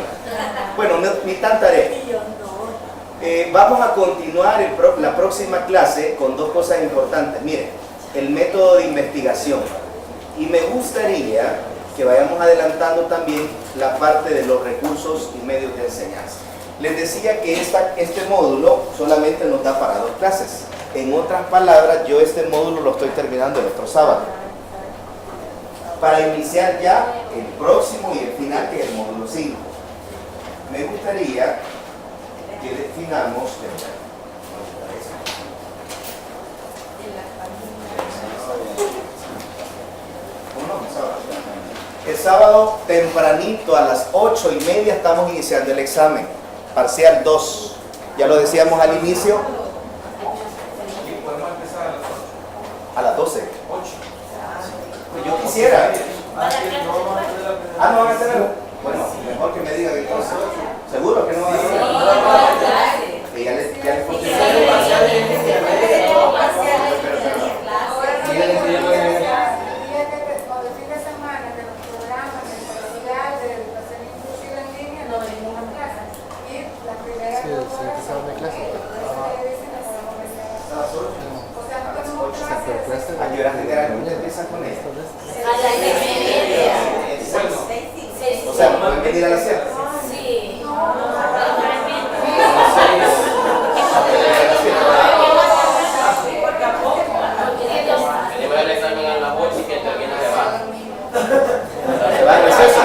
Bueno, ni tan tarea. Vamos a continuar la próxima clase con dos cosas importantes. Miren, el método de investigación. Y me gustaría que vayamos adelantando también la parte de los recursos y medios de enseñanza. Les decía que este módulo solamente nos da para 2 clases. En otras palabras, yo este módulo lo estoy terminando el otro sábado, para iniciar ya el próximo y el final, que es el módulo 5. Me gustaría que definamos el sábado tempranito a las 8:30 estamos iniciando el examen parcial 2. Ya lo decíamos al inicio. ¿Podemos empezar a las 8? A las 12. 8. Pues yo quisiera. ¿No van a tener? Bueno, mejor que me digan entonces. ¿Seguro que no van a tener? Que ya les ¿a qué hora generalmente empiezan con ella? A las 6:30. O sea, ¿pueden venir a las 7? Sí. ¿Se va al receso?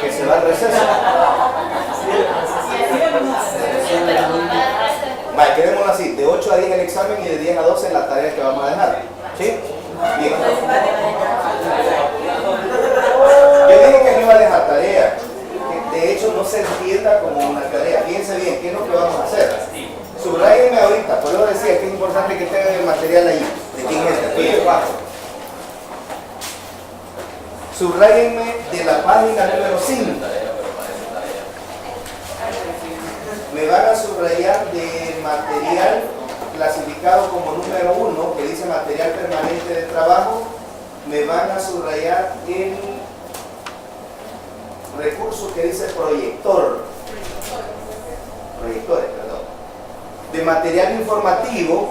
¿Que se va al receso? Vale, quedémoslo así, de 8 a 10 el examen y de 10 a 12 la tarea que vamos a dejar. ¿Sí? Bien. Yo dije que no iba a dejar Mire, bajo. Subrayenme de la página número 5. Me van a subrayar del material clasificado como número 1, que dice material permanente de trabajo. Me van a subrayar el recurso que dice proyectores, perdón. De material informativo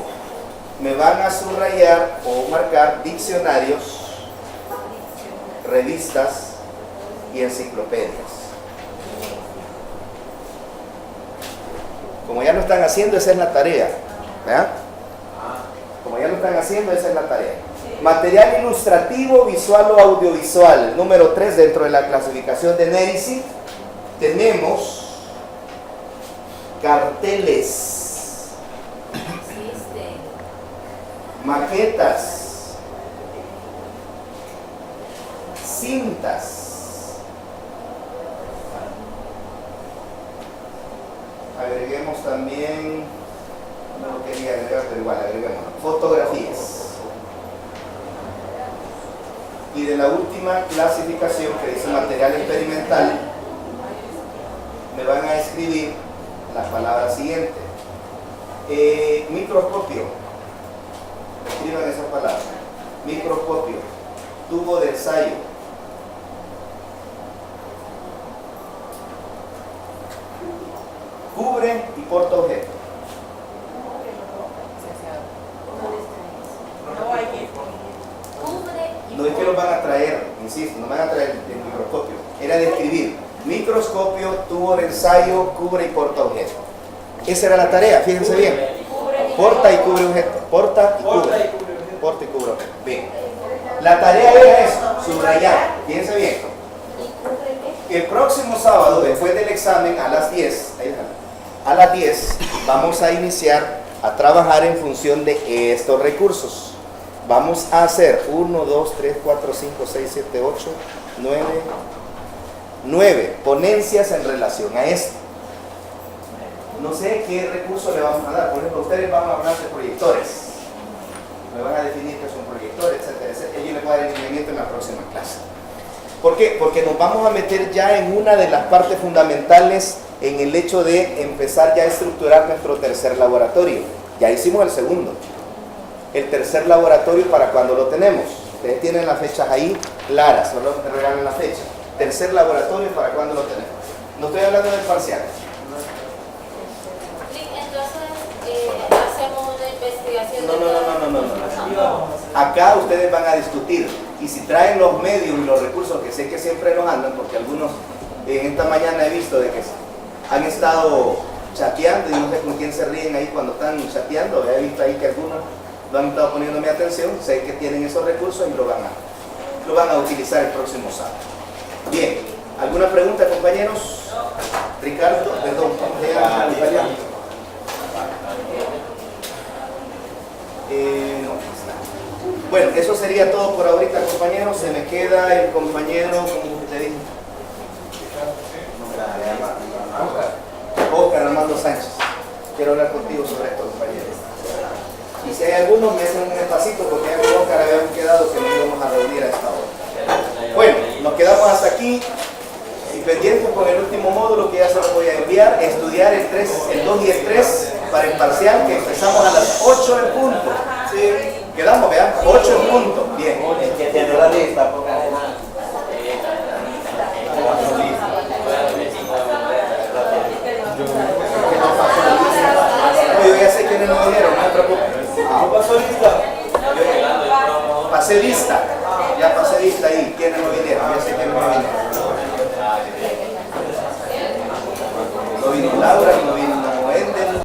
me van a subrayar o marcar diccionarios, revistas y enciclopedias. Como ya lo están haciendo, esa es la tarea. ¿Verdad? Como ya lo están haciendo, esa es la tarea. Material ilustrativo, visual o audiovisual. Número 3 dentro de la clasificación de NERICI. Tenemos carteles, maquetas, cintas, agreguemos también, no lo quería agregar, pero igual agreguemos, fotografías. Y de la última clasificación, que dice material experimental, me van a escribir las palabras siguientes. Microscopio, escriban esas palabras. Microscopio, tubo de ensayo, cubre y porta objeto. No es que los van a traer, insisto, no van a traer el microscopio. Era de escribir microscopio, tubo de ensayo, cubre y porta objeto. Esa era la tarea, fíjense bien. Porta y cubre objeto. Porta y cubre. Porta y cubre objeto. Bien. La tarea era eso, subrayar. Fíjense bien. El próximo sábado, después del examen, a las 10, vamos a iniciar a trabajar en función de estos recursos. Vamos a hacer 1, 2, 3, 4, 5, 6, 7, 8, 9 ponencias en relación a esto. No sé qué recurso le vamos a dar. Por ejemplo, ustedes van a hablar de proyectores. Me van a definir qué son proyectores, etcétera, etcétera. Yo les voy a dar el lineamiento en la próxima clase. ¿Por qué? Porque nos vamos a meter ya en una de las partes fundamentales en el hecho de empezar ya a estructurar nuestro tercer laboratorio. Ya hicimos el segundo. El tercer laboratorio, ¿para cuándo lo tenemos? Ustedes tienen las fechas ahí claras, solo te regalan la fecha. Tercer laboratorio, ¿para cuándo lo tenemos? No estoy hablando del parcial. Hacemos una investigación. No. Acá ustedes van a discutir, y si traen los medios y los recursos, que sé que siempre nos andan, porque algunos en esta mañana he visto de que han estado chateando, y no sé con quién se ríen ahí cuando están chateando. He visto ahí que algunos no han estado poniendo mi atención. Sé que tienen esos recursos y lo van a utilizar el próximo sábado. Bien, ¿alguna pregunta, compañeros? Ricardo, perdón, ¿cómo se llama el italiano? No. Bueno, eso sería todo por ahorita, compañeros. Se me queda el compañero, como te dije, Oscar Armando Sánchez. Quiero hablar contigo sobre esto, compañeros. Y si hay algunos, me hacen un espacito, porque ya con Oscar habíamos quedado que nos íbamos a reunir a esta hora. Bueno, nos quedamos hasta aquí. Y pendientes con el último módulo, que ya se lo voy a enviar, estudiar el 2 y el 3 para el parcial, que empezamos a las 8 en punto. ¿Sí? Quedamos, vean, 8 en punto. Bien. El que tiene la lista, porque yo ya sé quiénes no vinieron, no se preocupen. ¿no pasó lista? Pasé lista. Ya pasé lista ahí. ¿Quiénes no vinieron? Ya sé quiénes no vinieron. No vino Laura, no